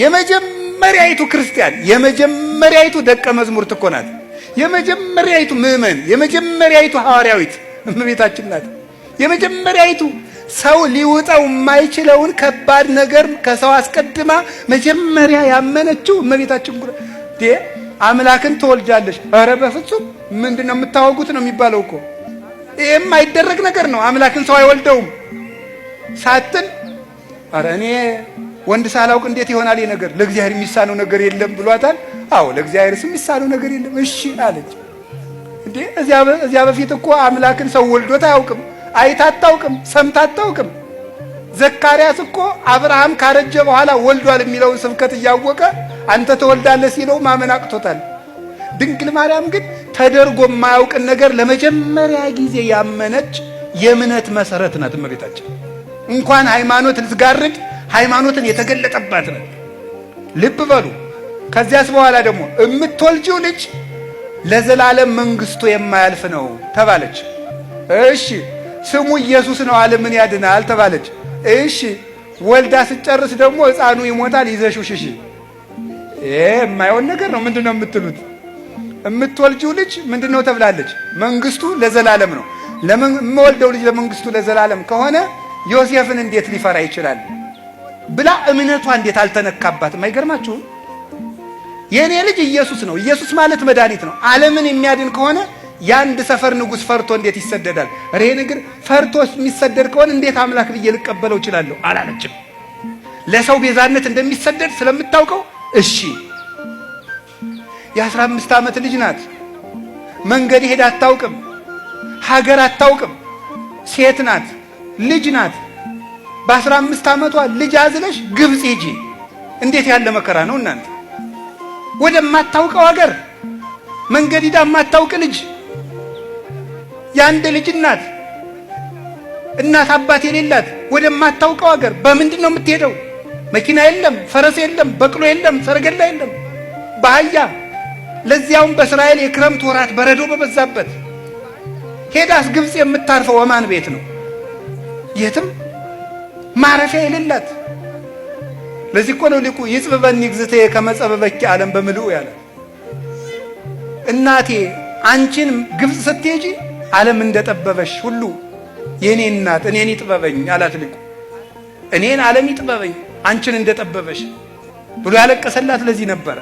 የመጀመሪያይቱ ክርስቲያን የመጀመሪያይቱ ደቀ መዝሙር ትኮናት የመጀመሪያይቱ ምእመን የመጀመሪያይቱ ሐዋርያዊት እመቤታችን ናት። የመጀመሪያይቱ ሰው ሊውጣው የማይችለውን ከባድ ነገር ከሰው አስቀድማ መጀመሪያ ያመነችው እመቤታችን ጉራ አምላክን ትወልጃለሽ። ኧረ በፍጹም ምንድነው የምታወጉት ነው የሚባለው እኮ። ይሄም አይደረግ ነገር ነው። አምላክን ሰው አይወልደውም ሳትን ኧረ እኔ ወንድ ሳላውቅ እንዴት ይሆናል ይሄ ነገር? ለእግዚአብሔር የሚሳነው ነገር የለም ብሏታል። አዎ ለእግዚአብሔርስ የሚሳነው ነገር የለም። እሺ አለች። እንዴ እዚያ በፊት እኮ አምላክን ሰው ወልዶት አያውቅም፣ አይታ አታውቅም፣ ሰምታ አታውቅም። ዘካርያስ እኮ አብርሃም ካረጀ በኋላ ወልዷል የሚለውን ስብከት እያወቀ አንተ ተወልዳለህ ሲለው ማመን አቅቶታል። ድንግል ማርያም ግን ተደርጎ የማያውቅን ነገር ለመጀመሪያ ጊዜ ያመነች የእምነት መሰረት ናት እመቤታችን። እንኳን ሃይማኖት ልትጋርድ ሃይማኖትን የተገለጠባት ነው። ልብ በሉ። ከዚያስ በኋላ ደግሞ የምትወልጂው ልጅ ለዘላለም መንግስቱ የማያልፍ ነው ተባለች። እሺ ስሙ ኢየሱስ ነው ዓለምን ያድናል ተባለች። እሺ ወልዳ ስጨርስ ደግሞ ሕፃኑ ይሞታል ይዘሽው ሽሺ። የማይሆን ነገር ነው። ምንድነው የምትሉት? የምትወልጂው ልጅ ምንድነው ተብላለች? መንግስቱ ለዘላለም ነው። የምወልደው ልጅ ለመንግስቱ ለዘላለም ከሆነ ዮሴፍን እንዴት ሊፈራ ይችላል ብላ እምነቷ እንዴት አልተነካባትም? አይገርማችሁም? የኔ ልጅ ኢየሱስ ነው። ኢየሱስ ማለት መድኃኒት ነው። ዓለምን የሚያድን ከሆነ የአንድ ሰፈር ንጉሥ ፈርቶ እንዴት ይሰደዳል? ይሄ ነገር ፈርቶ የሚሰደድ ከሆነ እንዴት አምላክ ብዬ ልቀበለው እችላለሁ አላለችም። ለሰው ቤዛነት እንደሚሰደድ ስለምታውቀው እሺ። የ15 ዓመት ልጅ ናት። መንገድ ሄዳ አታውቅም፣ ሀገር አታውቅም። ሴት ናት፣ ልጅ ናት። በ15 ዓመቷ ልጅ አዝለሽ ግብጽ ሂጂ። እንዴት ያለ መከራ ነው እናንተ! ወደማታውቀው ሀገር መንገድ ሄዳ የማታውቅ ልጅ፣ ያንድ ልጅ እናት አባት የሌላት ወደማታውቀው ሀገር በምንድን ነው የምትሄደው? መኪና የለም፣ ፈረስ የለም፣ በቅሎ የለም፣ ሰረገላ የለም፣ በአህያ ለዚያውም በእስራኤል የክረምት ወራት በረዶ በበዛበት ሄዳስ ግብጽ የምታርፈው ወማን ቤት ነው? የትም ማረፊያ የሌላት። ለዚህ እኮ ነው ሊቁ ይጽብበኒ እግዝእትየ ከመ ጸበበኪ ዓለም በምልኡ ያለ። እናቴ አንቺን ግብጽ ስትሄጂ ዓለም እንደጠበበሽ ሁሉ የኔ እናት እኔን ይጥበበኝ አላት ሊቁ። እኔን ዓለም ይጥበበኝ አንቺን እንደጠበበሽ ብሎ ያለቀሰላት ለዚህ ነበረ።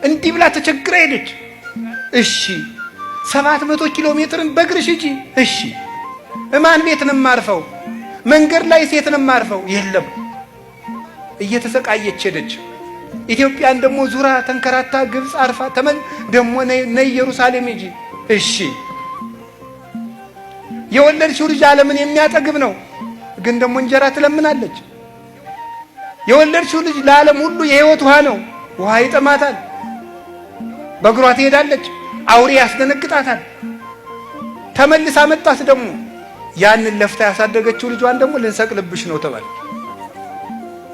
እንዲህ ብላ ተቸግራ ሄደች። እሺ 700 ኪሎ ሜትርን በእግርሽ ሂጂ። እሺ እማን ቤት ነው የማርፈው? መንገድ ላይ ሴት ነው የማርፈው? የለም። እየተሰቃየች ሄደች። ኢትዮጵያን ደግሞ ዙራ ተንከራታ ግብጽ አርፋ ደግሞ ነይ ኢየሩሳሌም ሂጂ። እሺ የወለድሽው ልጅ ዓለምን የሚያጠግብ ነው፣ ግን ደግሞ እንጀራ ትለምናለች። የወለድሽው ልጅ ለዓለም ሁሉ የህይወት ውሃ ነው፣ ውሃ ይጠማታል። በእግሯ ትሄዳለች፣ አውሬ ያስደነግጣታል። ተመልሳ መጣስ ደግሞ ያንን ለፍታ ያሳደገችው ልጇን ደግሞ ልንሰቅልብሽ ነው ተባለ።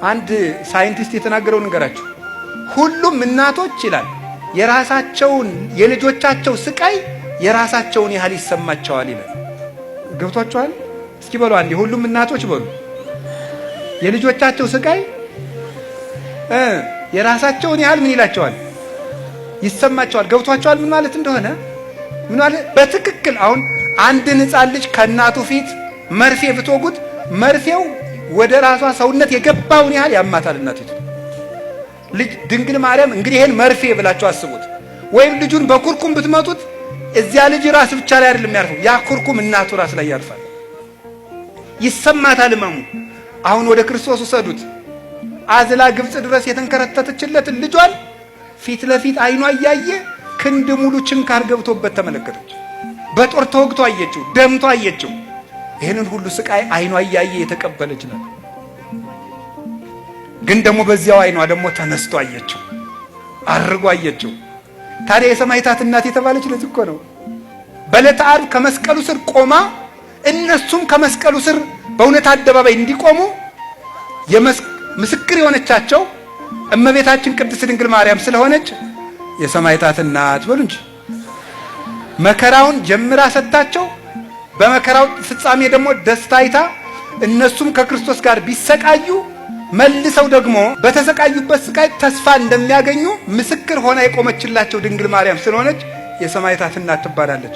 አንድ ሳይንቲስት የተናገረው ነገራችሁ። ሁሉም እናቶች ይላል የራሳቸውን የልጆቻቸው ስቃይ የራሳቸውን ያህል ይሰማቸዋል ይላል። ገብቷችኋል? እስኪ በሉ አንዴ ሁሉም እናቶች በሉ። የልጆቻቸው ስቃይ የራሳቸውን ያህል ምን ይላቸዋል? ይሰማቸዋል። ገብቷችኋል ምን ማለት እንደሆነ? ምን ማለት በትክክል አሁን አንድን ሕፃን ልጅ ከእናቱ ፊት መርፌ ብትወጉት መርፌው ወደ ራሷ ሰውነት የገባውን ያህል ያማታል እናቲቱ። ልጅ ድንግል ማርያም እንግዲህ ይሄን መርፌ ብላችሁ አስቡት። ወይም ልጁን በኩርኩም ብትመቱት እዚያ ልጅ ራስ ብቻ ላይ አይደለም ያርፈው፣ ያ ኩርኩም እናቱ ራስ ላይ ያርፋል። ይሰማታል ህመሙ። አሁን ወደ ክርስቶስ ወሰዱት። አዝላ ግብጽ ድረስ የተንከረተተችለትን ልጇን ፊት ለፊት አይኗ እያየ ክንድ ሙሉ ችንካር ገብቶበት ተመለከተች። በጦር ተወግቶ አየችው፣ ደምቶ አየችው። ይህንን ሁሉ ስቃይ አይኗ እያየ የተቀበለች ናት። ግን ደግሞ በዚያው አይኗ ደግሞ ተነስቶ አየችው፣ አርጎ አየችው። ታዲያ የሰማዕታት እናት የተባለች ለዚህ እኮ ነው። በዕለተ ዓርብ ከመስቀሉ ስር ቆማ እነሱም ከመስቀሉ ስር በእውነት አደባባይ እንዲቆሙ ምስክር የሆነቻቸው እመቤታችን ቅድስት ድንግል ማርያም ስለሆነች የሰማዕታት እናት በሉ እንጂ። መከራውን ጀምራ ሰጣቸው። በመከራው ፍጻሜ ደግሞ ደስታ አይታ እነሱም ከክርስቶስ ጋር ቢሰቃዩ መልሰው ደግሞ በተሰቃዩበት ስቃይ ተስፋ እንደሚያገኙ ምስክር ሆና የቆመችላቸው ድንግል ማርያም ስለሆነች የሰማዕታት እናት ትባላለች።